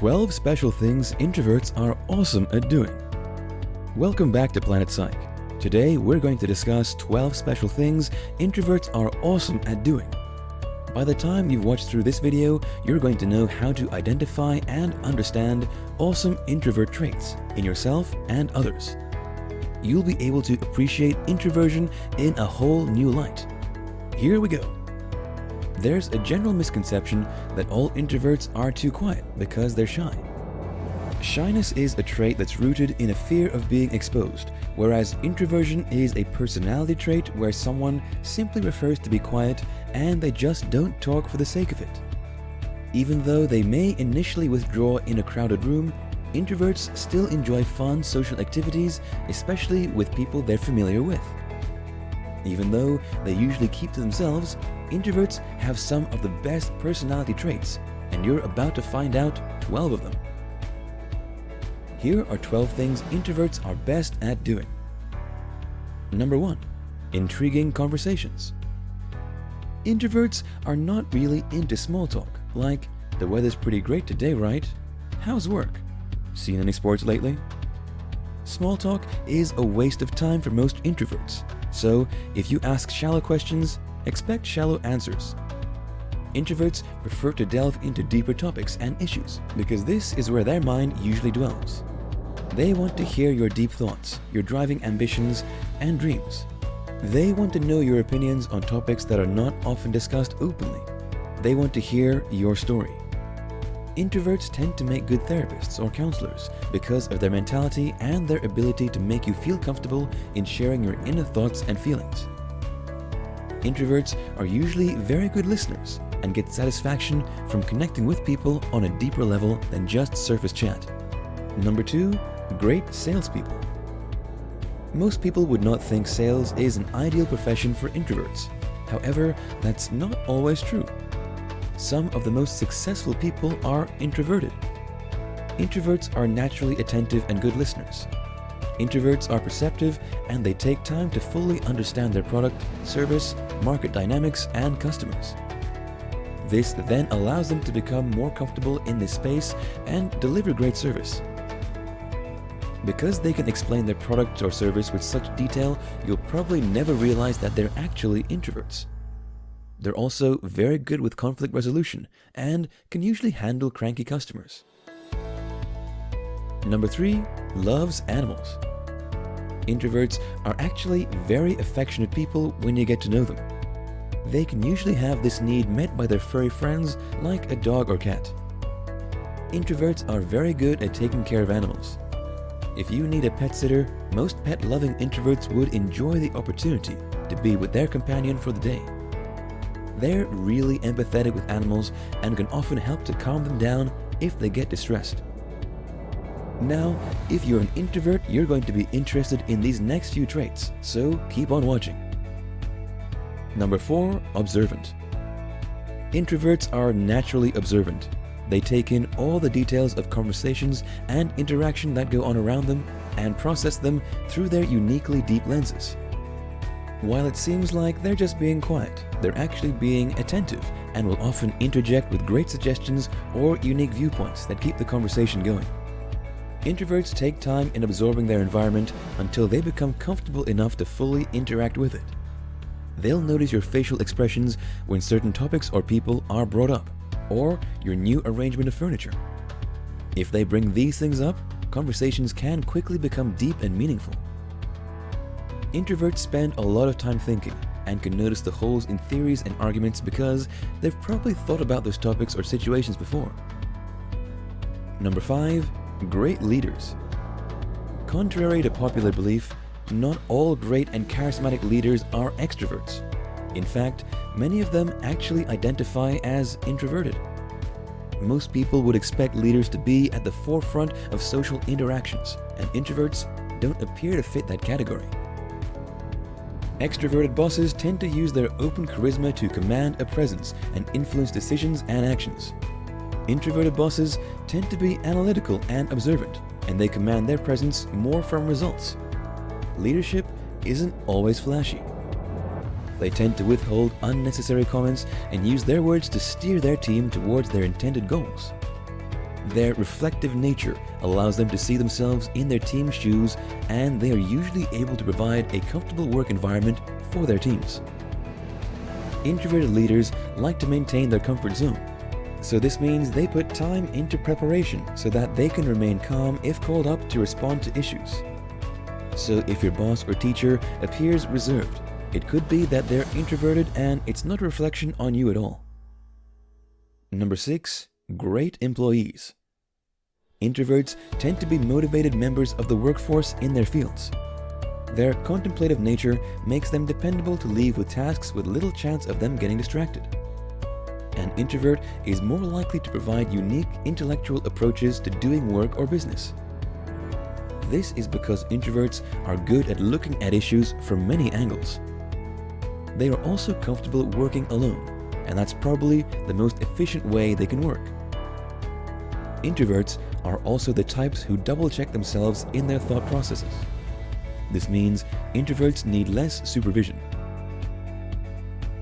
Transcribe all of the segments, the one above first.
12 special things introverts are awesome at doing. Welcome back to Planet Psych. Today we're going to discuss 12 special things introverts are awesome at doing. By the time you've watched through this video, you're going to know how to identify and understand awesome introvert traits in yourself and others. You'll be able to appreciate introversion in a whole new light. Here we go. There's a general misconception that all introverts are too quiet because they're shy. Shyness is a trait that's rooted in a fear of being exposed, whereas introversion is a personality trait where someone simply prefers to be quiet and they just don't talk for the sake of it. Even though they may initially withdraw in a crowded room, introverts still enjoy fun social activities, especially with people they're familiar with. Even though they usually keep to themselves, introverts have some of the best personality traits, and you're about to find out 12 of them. Here are 12 things introverts are best at doing. Number 1. Intriguing conversations. Introverts are not really into small talk, like, "The weather's pretty great today, right? How's work? Seen any sports lately?" Small talk is a waste of time for most introverts, so if you ask shallow questions, expect shallow answers. Introverts prefer to delve into deeper topics and issues because this is where their mind usually dwells. They want to hear your deep thoughts, your driving ambitions, and dreams. They want to know your opinions on topics that are not often discussed openly. They want to hear your story. Introverts tend to make good therapists or counselors because of their mentality and their ability to make you feel comfortable in sharing your inner thoughts and feelings. Introverts are usually very good listeners and get satisfaction from connecting with people on a deeper level than just surface chat. Number 2, great salespeople. Most people would not think sales is an ideal profession for introverts. However, that's not always true. Some of the most successful people are introverted. Introverts are naturally attentive and good listeners. Introverts are perceptive and they take time to fully understand their product, service, market dynamics, and customers. This then allows them to become more comfortable in this space and deliver great service. Because they can explain their product or service with such detail, you'll probably never realize that they're actually introverts. They're also very good with conflict resolution and can usually handle cranky customers. Number 3, loves animals. Introverts are actually very affectionate people when you get to know them. They can usually have this need met by their furry friends like a dog or cat. Introverts are very good at taking care of animals. If you need a pet sitter, most pet-loving introverts would enjoy the opportunity to be with their companion for the day. They're really empathetic with animals and can often help to calm them down if they get distressed. Now, if you're an introvert, you're going to be interested in these next few traits, so keep on watching. Number 4, observant. Introverts are naturally observant. They take in all the details of conversations and interaction that go on around them and process them through their uniquely deep lenses. While it seems like they're just being quiet, they're actually being attentive and will often interject with great suggestions or unique viewpoints that keep the conversation going. Introverts take time in absorbing their environment until they become comfortable enough to fully interact with it. They'll notice your facial expressions when certain topics or people are brought up, or your new arrangement of furniture. If they bring these things up, conversations can quickly become deep and meaningful. Introverts spend a lot of time thinking and can notice the holes in theories and arguments because they've probably thought about those topics or situations before. Number 5, great leaders. Contrary to popular belief, not all great and charismatic leaders are extroverts. In fact, many of them actually identify as introverted. Most people would expect leaders to be at the forefront of social interactions, and introverts don't appear to fit that category. Extroverted bosses tend to use their open charisma to command a presence and influence decisions and actions. Introverted bosses tend to be analytical and observant, and they command their presence more from results. Leadership isn't always flashy. They tend to withhold unnecessary comments and use their words to steer their team towards their intended goals. Their reflective nature allows them to see themselves in their team's shoes, and they are usually able to provide a comfortable work environment for their teams. Introverted leaders like to maintain their comfort zone, so this means they put time into preparation so that they can remain calm if called up to respond to issues. So if your boss or teacher appears reserved, it could be that they're introverted and it's not a reflection on you at all. Number 6. Great employees. Introverts tend to be motivated members of the workforce in their fields. Their contemplative nature makes them dependable to leave with tasks with little chance of them getting distracted. An introvert is more likely to provide unique intellectual approaches to doing work or business. This is because introverts are good at looking at issues from many angles. They are also comfortable working alone, and that's probably the most efficient way they can work. Introverts are also the types who double-check themselves in their thought processes. This means introverts need less supervision.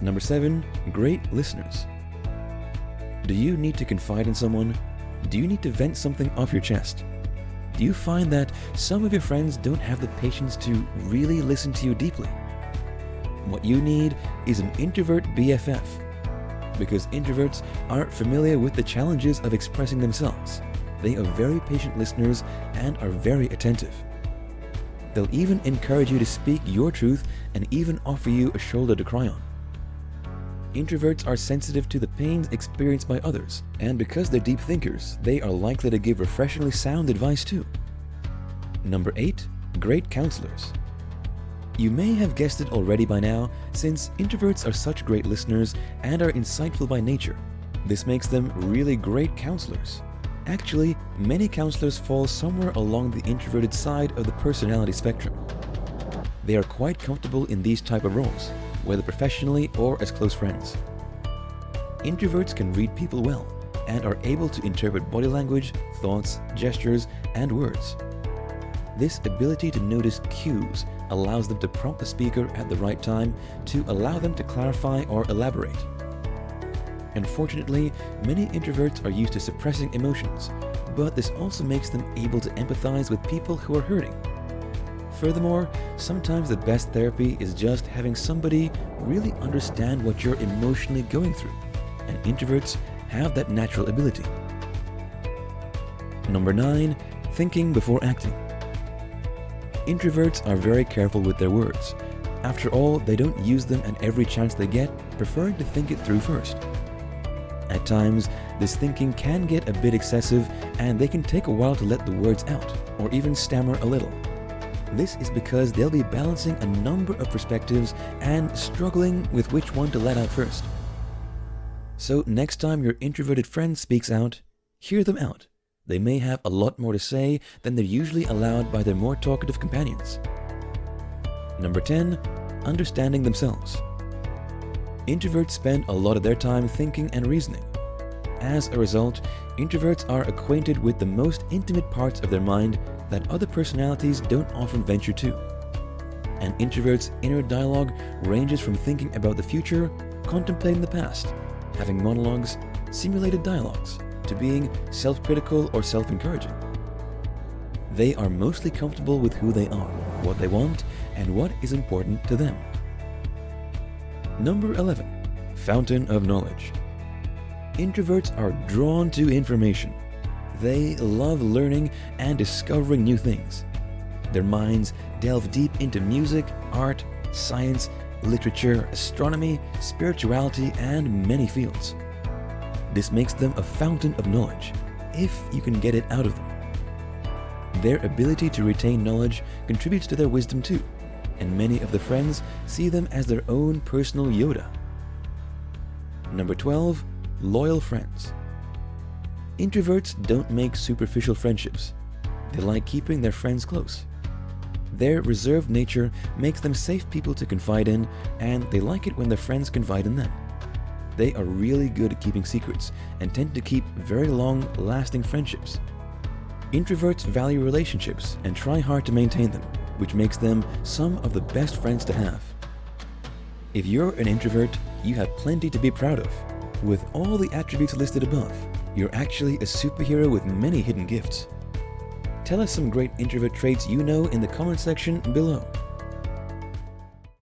Number 7. Great listeners. Do you need to confide in someone? Do you need to vent something off your chest? Do you find that some of your friends don't have the patience to really listen to you deeply? What you need is an introvert BFF, because introverts aren't familiar with the challenges of expressing themselves. They are very patient listeners and are very attentive. They'll even encourage you to speak your truth and even offer you a shoulder to cry on. Introverts are sensitive to the pains experienced by others, and because they're deep thinkers, they are likely to give refreshingly sound advice too. Number 8. Great counselors. You may have guessed it already by now, since introverts are such great listeners and are insightful by nature. This makes them really great counselors. Actually, many counselors fall somewhere along the introverted side of the personality spectrum. They are quite comfortable in these type of roles, whether professionally or as close friends. Introverts can read people well and are able to interpret body language, thoughts, gestures, and words. This ability to notice cues allows them to prompt the speaker at the right time to allow them to clarify or elaborate. Unfortunately, many introverts are used to suppressing emotions, but this also makes them able to empathize with people who are hurting. Furthermore, sometimes the best therapy is just having somebody really understand what you're emotionally going through, and introverts have that natural ability. Number 9. Thinking before acting. Introverts are very careful with their words. After all, they don't use them at every chance they get, preferring to think it through first. At times, this thinking can get a bit excessive, and they can take a while to let the words out, or even stammer a little. This is because they'll be balancing a number of perspectives and struggling with which one to let out first. So next time your introverted friend speaks out, hear them out. They may have a lot more to say than they're usually allowed by their more talkative companions. Number 10. Understanding themselves. Introverts spend a lot of their time thinking and reasoning. As a result, introverts are acquainted with the most intimate parts of their mind that other personalities don't often venture to. An introvert's inner dialogue ranges from thinking about the future, contemplating the past, having monologues, simulated dialogues, to being self-critical or self-encouraging. They are mostly comfortable with who they are, what they want, and what is important to them. Number 11. Fountain of knowledge. Introverts are drawn to information. They love learning and discovering new things. Their minds delve deep into music, art, science, literature, astronomy, spirituality, and many fields. This makes them a fountain of knowledge, if you can get it out of them. Their ability to retain knowledge contributes to their wisdom too, and many of the friends see them as their own personal Yoda. Number 12. Loyal friends. Introverts don't make superficial friendships. They like keeping their friends close. Their reserved nature makes them safe people to confide in, and they like it when their friends confide in them. They are really good at keeping secrets and tend to keep very long-lasting friendships. Introverts value relationships and try hard to maintain them, which makes them some of the best friends to have. If you're an introvert, you have plenty to be proud of. With all the attributes listed above, You're actually a superhero with many hidden gifts. Tell us some great introvert traits you know in the comment section below.